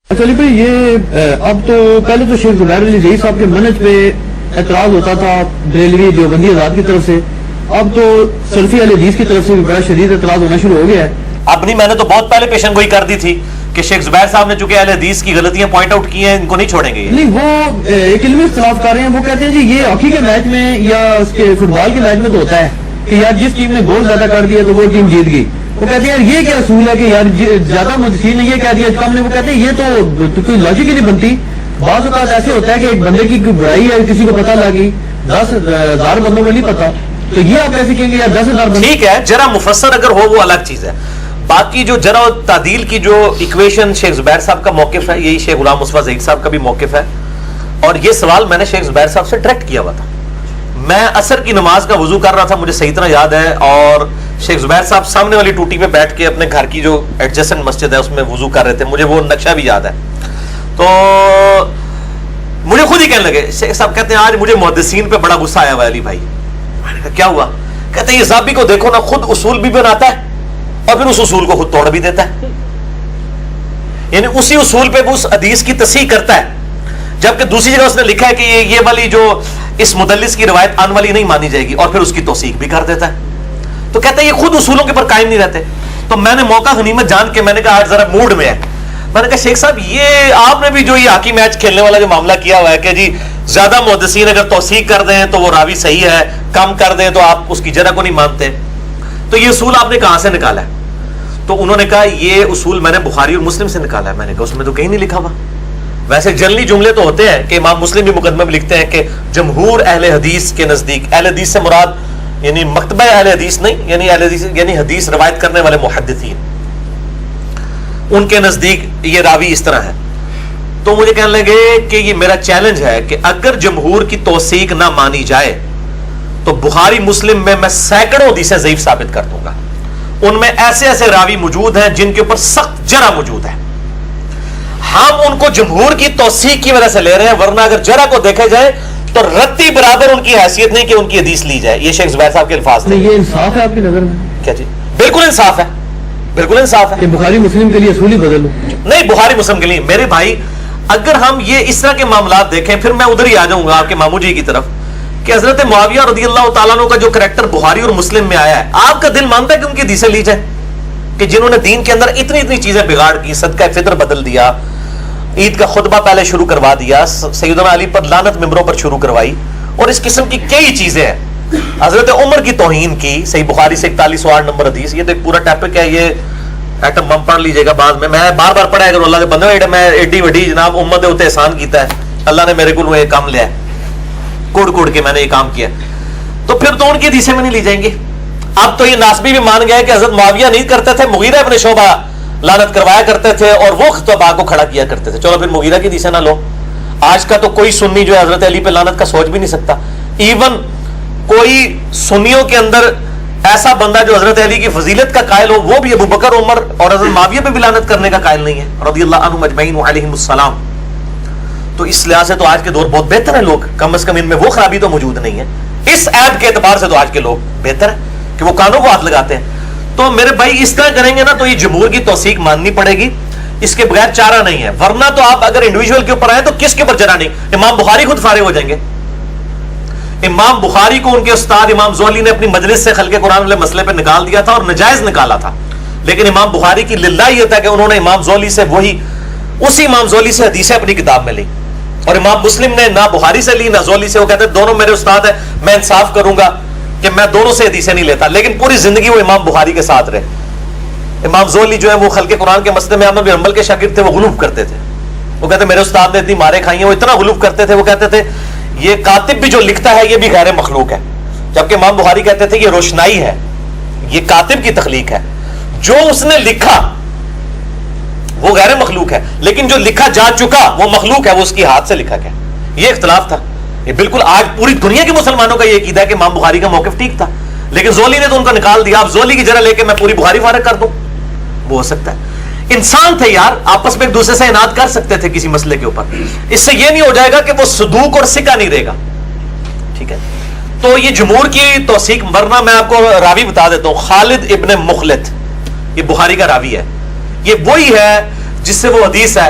چلیے بھائی یہ اب تو پہلے تو شیخ زبیر علی زئی صاحب کے منہج پہ اعتراض ہوتا تھا بریلوی دیوبندی آزاد کی طرف سے، اب تو سلفی اہل حدیث کی طرف سے بھی بڑا شدید اعتراض ہونا شروع ہو گیا ہے. اب نہیں، میں نے تو بہت پہلے پیشن گوئی کر دی تھی کہ شیخ زبیر صاحب نے چونکہ اہل حدیث کی غلطیاں پوائنٹ آؤٹ کی ہیں، ان کو نہیں چھوڑیں گے. نہیں، وہ ایک علمی اختلاف کر رہے ہیں. وہ کہتے ہیں جی یہ ہاکی کے میچ میں یا اس کے فٹ بال کے میچ میں تو ہوتا ہے کہ یار جس ٹیم نے گول زیادہ کر دیا تو وہ ٹیم جیت گئی. وہ کہتے ہیں یار یہ کیا اصول ہے کہ یار زیادہ محدثین نے یہ کہہ دیا کم نے، وہ کہتے ہیں یہ تو کوئی لاجک ہی نہیں بنتی. بعض اوقات ایسے ہوتا ہے کہ ایک بندے کی کوئی برائی ہے کسی کو پتہ لگی، 10,000 بندوں کو نہیں پتا، تو یہ آپ ایسے کہیں گے یار 10,000 بندے. ٹھیک ہے، جرا مفسر اگر ہو وہ الگ چیز ہے. باقی جو جرا و تعدیل کی جو ایکویشن شیخ زبیر صاحب کا موقف ہے، یہی شیخ غلام مصطفیٰ زہید صاحب کا بھی موقف ہے. اور یہ سوال میں نے شیخ زبیر صاحب سے ڈائریکٹ کیا ہوا تھا. میں عصر کی نماز کا وضو کر رہا تھا، مجھے صحیح طرح یاد ہے، اور شیخ زبیر صاحب سامنے والی ٹوٹی پہ بیٹھ کے اپنے گھر کی جو ایڈجسٹنٹ مسجد ہے اس میں وضو کر رہے تھے. مجھے وہ نقشہ بھی یاد ہے. تو مجھے خود ہی کہنے لگے، شیخ صاحب کہتے ہیں آج مجھے محدثین پہ بڑا غصہ آیا ہوا ہے علی بھائی. میں نے کہا کیا ہوا؟ کہتے ہیں یہ زابی کو دیکھو نا، خود اصول بھی بناتا ہے اور پھر اس اصول کو خود توڑ بھی دیتا ہے. یعنی اسی اصول پہ وہ اس حدیث کی تصحیح کرتا ہے، جبکہ دوسری جگہ اس نے لکھا ہے کہ یہ والی جو اس مدلس کی روایت آن والی نہیں مانی جائے گی، اور پھر اس کی توثیق بھی کر دیتا ہے. تو کہتا ہے یہ خود اصولوں کے پر قائم نہیں رہتے. تو میں نے موقع غنیمت جان کے میں نے کہا آج ذرا موڈ میں ہے، میں نے کہا شیخ صاحب یہ آپ نے بھی جو یہ ہاکی میچ کھیلنے والا جو معاملہ کیا ہوا ہے کہ جی زیادہ محدثین اگر توثیق کر دیں تو وہ راوی صحیح ہے، کم کر دیں تو آپ اس کی جرح کو نہیں مانتے، تو یہ اصول آپ نے کہاں سے نکالا ہے؟ تو انہوں نے کہا یہ اصول میں نے بخاری اور مسلم سے نکالا ہے. میں نے کہا اس میں تو کہیں نہیں لکھا ہوا. ویسے جنرلی جملے تو ہوتے ہیں کہ امام مسلم بھی مقدمے میں لکھتے ہیں کہ جمہور اہل حدیث کے نزدیک، اہل حدیث سے مراد یعنی مکتبہ اہل حدیث نہیں، یعنی اہل حدیث یعنی حدیث روایت کرنے والے محدثین، ان کے نزدیک یہ راوی اس طرح ہے. تو مجھے کہنے لگے کہ یہ میرا چیلنج ہے کہ اگر جمہور کی توثیق نہ مانی جائے تو بخاری مسلم میں سینکڑوں حدیثیں ضعیف ثابت کر دوں گا. ان میں ایسے ایسے راوی موجود ہیں جن کے اوپر سخت جرح موجود ہے. ہم ان کو جمہور کی توثیق کی وجہ سے لے رہے ہیں، ورنہ اگر جرح کو دیکھا جائے تو رتی برابر ان کی حیثیت نہیں کہ ان کی حدیث لی جائے. یہ شیخ زبیر صاحب کے الفاظ تھے. یہ انصاف ہے آپ کی نظر میں؟ کیا جی؟ بالکل انصاف ہے، بالکل انصاف ہے. کہ بخاری مسلم کے لیے اصول ہی بدل لو؟ نہیں، بخاری مسلم کے لیے میرے بھائی اگر ہم یہ اس طرح کے معاملات دیکھیں، پھر میں ادھر ہی آ جاؤں گا آپ کے مامو جی کی طرف کہ حضرت معاویہ رضی اللہ تعالیٰ عنہ کا جو کریکٹر بخاری اور مسلم میں آیا ہے، آپ کا دل مانتا ہے کہ ان کی حدیثیں لی جائے؟ کہ جنہوں نے دین کے اندر اتنی اتنی چیزیں بگاڑ کی، صدقہ فطر بدل دیا، عید کا خطبہ پہلے شروع کروا دیا، سیدنا علی پر لعنت ممبروں پر شروع کروائی، اور اس قسم کی کئی چیزیں ہیں. حضرت عمر کی توہین کی، صحیح بخاری سے 41 نمبر حدیث. یہ تو ایک پورا ٹاپک ہے، یہ ایٹم بم پڑھ لیجئے گا بعد میں بار بار پڑھا اگر اللہ کے بندے میں ایڈی وڈی جناب امت تے احسان کیتا ہے، اللہ نے میرے کو یہ کام لیا ہے، کوڑ کوڑ کے میں نے یہ کام کیا، تو پھر تو ان کی حدیثیں میں نہیں لی جائیں گی. اب تو یہ ناسبی بھی مان گیا کہ حضرت معاویہ نہیں کرتے تھے، مغیرہ ابن شعبہ لعنت کروایا کرتے تھے اور وہ خطبہ کو کھڑا کیا کرتے تھے. چلو پھر مغیرہ کی حدیثیں نہ لو. آج کا تو کوئی سنی جو ہے حضرت علی پہ لعنت کا سوچ بھی نہیں سکتا. ایون کوئی سنیوں کے اندر ایسا بندہ جو حضرت علی کی فضیلت کا قائل ہو، وہ بھی ابو بکر، عمر اور حضرت معاویہ پہ بھی لعنت کرنے کا قائل نہیں ہے رضی اللہ عنہم اجمعین وعلیہم السلام. تو اس لحاظ سے تو آج کے دور بہت بہتر ہے لوگ، کم از کم ان میں وہ خرابی تو موجود نہیں ہے. اس عیب کے اعتبار سے تو آج کے لوگ بہتر ہے کہ وہ کانوں کو ہاتھ لگاتے ہیں. تو میرے بھائی اس طرح کریں گے نا تو یہ جمہور کی توثیق ماننی پڑے گی، اس کے بغیر چارہ نہیں ہے. ورنہ تو آپ اگر انڈیویجول کے اوپر آئے تو کس کے اوپر جرا نہیں؟ امام بخاری خود فارغ ہو جائیں گے. امام بخاری کو ان کے استاد امام زہلی نے اپنی مجلس سے خلق قرآن والے مسئلے پہ نکال دیا تھا، اور نجائز نکالا تھا. لیکن امام بخاری کی للہیت ہے کہ انہوں نے امام زہلی سے اسی امام زہلی سے حدیثیں اپنی کتاب میں لی، اور امام مسلم نے نہ بخاری سے لی نہ زہلی سے. وہ کہتے ہیں دونوں میرے استاد ہیں، میں انصاف کروں گا کہ میں دونوں سے حدیثیں نہیں لیتا. لیکن پوری زندگی وہ امام بخاری کے ساتھ رہے. امام زہلی جو ہے وہ خلق قرآن کے مسئلے میں احمد بن حنبل کے شاگرد تھے، وہ غلوف کرتے تھے. وہ کہتے ہیں میرے استاد نے اتنی مارے کھائی ہیں، وہ اتنا غلوف کرتے تھے. وہ کہتے تھے یہ کاتب بھی جو لکھتا ہے یہ بھی غیر مخلوق ہے، جبکہ امام بخاری کہتے تھے یہ روشنائی ہے، یہ کاتب کی تخلیق ہے. جو اس نے لکھا وہ غیر مخلوق ہے، لیکن جو لکھا جا چکا وہ مخلوق ہے، وہ اس کی ہاتھ سے لکھا گیا. یہ اختلاف تھا. یہ بالکل آج پوری دنیا کے مسلمانوں کا یہ عقیدہ ہے کہ امام بخاری کا موقف ٹھیک تھا، لیکن زہلی نے تو ان کو نکال دیا. اب زہلی کی جرح لے کے میں پوری بخاری فارغ کر دوں، وہ ہو سکتا ہے؟ انسان تھے یار، آپس میں ایک دوسرے سے اناد کر سکتے تھے کسی مسئلے کے اوپر. اس سے یہ نہیں ہو جائے گا کہ وہ صدوق اور سکہ نہیں رہے گا. ٹھیک ہے، تو یہ جمہور کی توثیق. ورنہ میں آپ کو راوی بتا دیتا ہوں، خالد ابن مخلد، یہ بخاری کا راوی ہے. یہ وہی ہے جس سے وہ حدیث ہے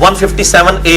157A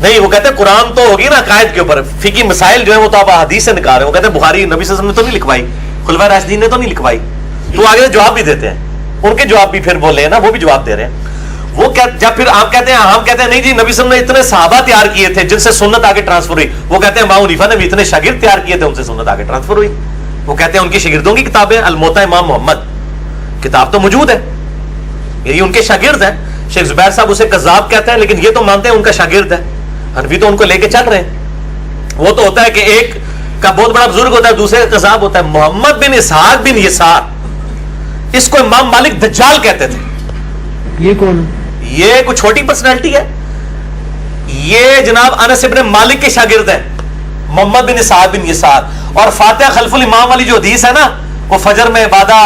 نہیں وہ کہتے ہیں قرآن تو ہوگی نا قائد کے اوپر, فقہی مسائل جو ہے وہ تو آپ حدیث سے نکال رہے ہیں. وہ کہتے ہیں بخاری نبی صلی اللہ علیہ وسلم نے تو نہیں لکھوائی, خلفائے راشدین نے تو نہیں لکھوائی. تو آگے جواب بھی دیتے ہیں, ان کے جواب بھی پھر بولے ہیں نا, وہ بھی جواب دے رہے ہیں. وہ جب پھر آپ کہتے ہیں, ہم کہتے ہیں نہیں جی نبی صلی اللہ علیہ وسلم نے اتنے صحابہ تیار کیے تھے جن سے سنت آگے ٹرانسفر ہوئی. وہ کہتے ہیں امام حنیفہ نے بھی اتنے شاگرد تیار کیے تھے ان سے سنت آگے ٹرانسفر ہوئی. وہ کہتے ہیں ان کے شاگردوں کی کتابیں الموطا امام محمد کتاب تو موجود ہے, یہ ان کے شاگرد ہیں. شیخ زبیر صاحب اسے کذاب کہتے ہیں لیکن یہ تو مانتے ہیں ان کا شاگرد ہے. حنفی تو ان کو لے کے چل رہے ہیں. وہ تو ہوتا ہے کہ ایک کا بہت بڑا بزرگ ہوتا ہے, دوسرے کا کذاب ہوتا ہے. محمد بن اسحاق بن یسار, اس کو امام مالک دجال کہتے تھے. یہ کون؟ یہ کوئی چھوٹی پرسنالٹی ہے؟ یہ جناب انس ابن مالک کے شاگرد ہیں, محمد بن اسحاق بن یسار. اور فاتحہ خلف الامام والی جو حدیث ہے نا, وہ فجر میں عبادہ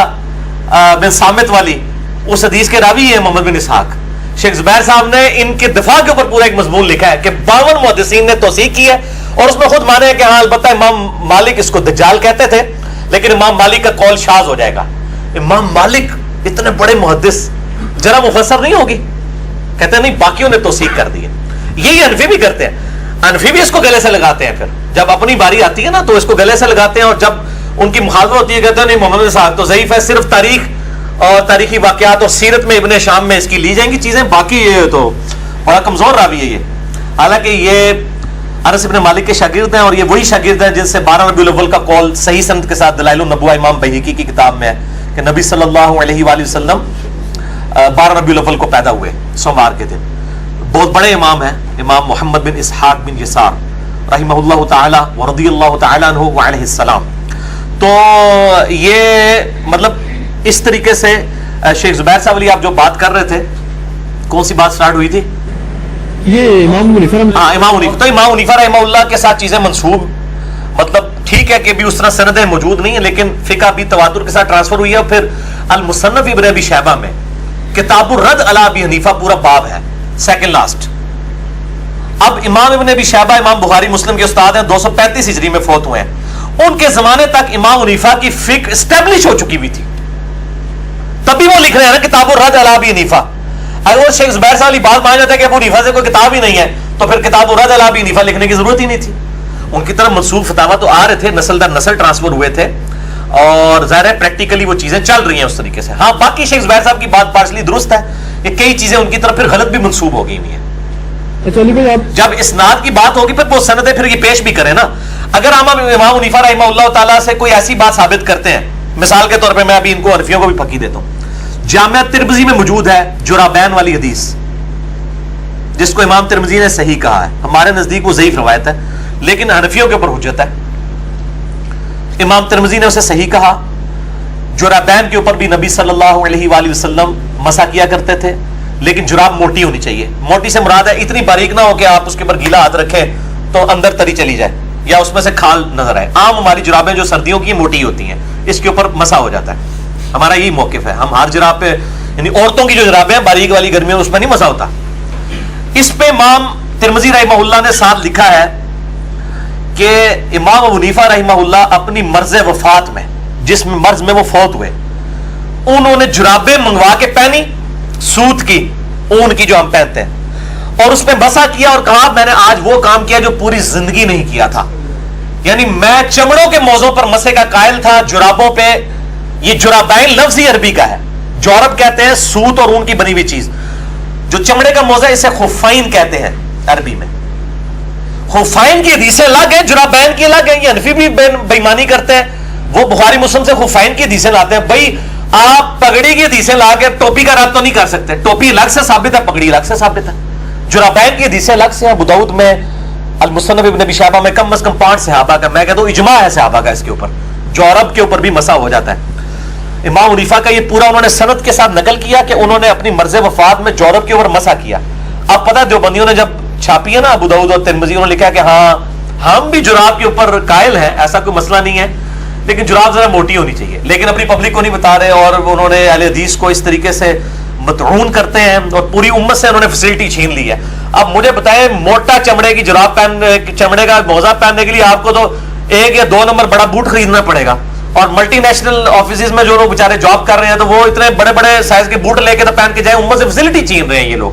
بن صامت والی, اس حدیث کے راوی ہے محمد بن اسحاق. شیخ زبیر صاحب نے ان کے دفاع کے اوپر پورا ایک مضمون لکھا ہے کہ 52 محدثین نے توثیق کی ہے, اور اس میں خود مانے کہ ہاں البتہ امام مالک اس کو دجال کہتے تھے, لیکن امام مالک کا قول شاذ ہو جائے گا. امام مالک اتنے بڑے محدث ذرا مفسر نہیں ہوگی؟ کہتے ہیں نہیں, باقیوں نے توثیق کر دی ہے. یہی حنفی بھی کرتے ہیں. حنفی بھی اس کو گلے سے لگاتے ہیں, پھر جب اپنی باری آتی ہے نا تو اس کو گلے سے لگاتے ہیں, اور جب ان کی مخالفت ہوتی ہے کہتے ہیں نہیں محمد بن اسحاق تو ضعیف ہے, صرف تاریخ اور تاریخی واقعات اور سیرت میں ابن شام میں اس کی لی جائیں گی چیزیں, باقی یہ تو بڑا کمزور راوی ہے یہ. حالانکہ یہ انس ابن مالک کے شاگرد ہیں, اور یہ وہی شاگرد ہیں جن سے 12 ربیع الاول کا قول صحیح سند کے ساتھ دلائل النبوہ امام بہیقی کی کتاب میں ہے کہ نبی صلی اللہ علیہ وآلہ وسلم 12 ربیع الاول کو پیدا ہوئے سوموار کے دن. بہت بڑے امام ہیں, امام محمد بن اسحاق بن یسار رحمہ اللہ تعالی ورضی اللہ تعالی عنہ وعلیہ السلام. تو یہ مطلب اس طریقے سے شیخ زبیر صاحب علی آپ جو بات کر رہے تھے, کون سی بات سٹارٹ ہوئی تھی؟ یہ امام حنیفہ. ہاں امام حنیفہ. تو امام حنیفہ رحمہ اللہ کے ساتھ چیزیں منسوب, مطلب ٹھیک ہے کہ بھی اس طرح سندیں موجود نہیں ہیں, لیکن فقہ بھی تواتر کے ساتھ ٹرانسفر ہوئی ہے. اور پھر المصنف ابن ابی شیبہ میں کتاب الرد علی ابی حنیفہ پورا باب ہے, سیکنڈ لاسٹ. اب امام ابن ابی شیبہ امام بخاری مسلم کے استاد ہیں, 235 ہجری میں فوت ہوئے ہیں. ان کے زمانے تک امام حنیفہ کی فقہ اسٹیبلش ہو چکی ہوئی تھی, تبھی وہ لکھ رہے ہیں نا کتاب الرد علی ابی حنیفہ. اگر شیخ زبیر صاحب علی بات مانا جاتا ہے کہ ابو حنیفہ سے کوئی کتاب ہی نہیں ہے, تو پھر کتاب الرد علی ابی حنیفہ لکھنے کی ضرورت ہی نہیں تھی. ان کی طرف منسوب فتاوا تو آ رہے تھے, نسل در نسل ٹرانسفر ہوئے تھے, اور ظاہر ہے پریکٹیکلی وہ چیزیں چل رہی ہیں اس طریقے سے. ہاں باقی شیخ زبیر صاحب کی بات پارشلی درست ہے کہ کئی چیزیں ان کی طرف پھر غلط بھی منسوب ہو گئی ہوئی ہیں. جب اسناد کی بات ہوگی پھر وہ سندیں پھر یہ پیش بھی کریں نا. اگر ہم امام حنیفہ رحمہ اللہ تعالیٰ سے کوئی ایسی بات ثابت کرتے ہیں, مثال کے طور پہ میں ابھی ان کو حنفیوں کو بھی پکی دیتا ہوں, جامعہ ترمذی میں موجود ہے جرابین والی حدیث, جس کو امام ترمذی نے صحیح کہا ہے. ہمارے نزدیک وہ ضعیف روایت ہے, لیکن حنفیوں کے اوپر حجت ہے. امام ترمذی نے اسے صحیح کہا. جرابین کے اوپر بھی نبی صلی اللہ علیہ وآلہ وسلم مسح کیا کرتے تھے, لیکن جراب موٹی ہونی چاہیے. موٹی سے مراد ہے اتنی باریک نہ ہو کہ آپ اس کے اوپر گیلا ہاتھ رکھیں تو اندر تری چلی جائے یا اس میں سے کھال نظر آئے. عام ہماری جرابیں جو سردیوں کی موٹی ہوتی ہیں, اس کے اوپر مسح ہو جاتا ہے. ہمارا یہی موقف ہے, ہم ہر جراب پہ, یعنی عورتوں کی جو جرابیں ہیں باریک والی گرمیوں میں, اس میں نہیں مسح ہوتا. اس پہ امام ترمذی رحمہ اللہ نے ساتھ لکھا ہے کہ امام ابو حنیفہ رحمہ اللہ اپنی مرض وفات میں, جس مرض میں وہ فوت ہوئے, انہوں نے جرابیں منگوا کے پہنی, سوت کی, اون کی جو ہم پہنتے ہیں, اور اس میں مسح کیا اور کہا میں نے آج وہ کام کیا جو پوری زندگی نہیں کیا تھا. یعنی میں چمڑوں کے موضوع پر مسح کا قائل تھا, جرابوں پہ. یہ جرابین لفظ ہی عربی کا ہے, جورب کہتے ہیں سوت اور اون کی بنی ہوئی چیز. جو چمڑے کا موضوع اسے خفین کہتے ہیں عربی میں. خفین کی حدیثیں الگ ہیں, جرابین کی الگ ہیں. یہ حنفی بھی بےایمانی کرتے ہیں, وہ بخاری مسلم سے خفین کی حدیثیں لاتے ہیں. بھائی آپ پگڑی کی حدیثیں لا کے ٹوپی کا رد تو نہیں کر سکتے, ٹوپی الگ سے ثابت ہے, پگڑی الگ سے ثابت ہے. جرابین کی حدیثیں الگ سے ہیں. ابو داؤد میں, المصنف ابن ابی شیبہ میں کم از کم 5 صحابہ کا, میں کہتا ہوں اجماع ہے صحابہ کا اس کے اوپر, جورب کے اوپر بھی مسح ہو جاتا ہے. امام حنیفہ کا یہ پورا انہوں نے سند کے ساتھ نقل کیا کہ انہوں نے اپنی مرض وفات میں جورب کے اوپر مسح کیا. اب پتہ دیوبندیوں نے جب چھاپی ہے نا ابو داؤد اور ترمذی, انہوں نے لکھا کہ ہاں ہم بھی جراب کے اوپر قائل ہیں, ایسا کوئی مسئلہ نہیں ہے, لیکن جراب ذرا موٹی ہونی چاہیے. لیکن اپنی پبلک کو نہیں بتا رہے, اور انہوں نے اہل حدیث کو اس طریقے سے مطعون کرتے ہیں, اور پوری امت سے انہوں نے فیسلٹی چھین لی ہے. اب مجھے بتائیں, موٹا چمڑے کی جراب چمڑے کا موزہ پہننے کے لیے آپ کو تو 1 یا 2 نمبر بڑا بوٹ خریدنا پڑے گا. اور ملٹی نیشنل آفیسز میں جو لوگ بیچارے جاب کر رہے ہیں, تو وہ اتنے بڑے بڑے سائز کے بوٹ لے کے تو پہن کے جائیں, امت سے فیسلٹی چھین رہے ہیں یہ لوگ.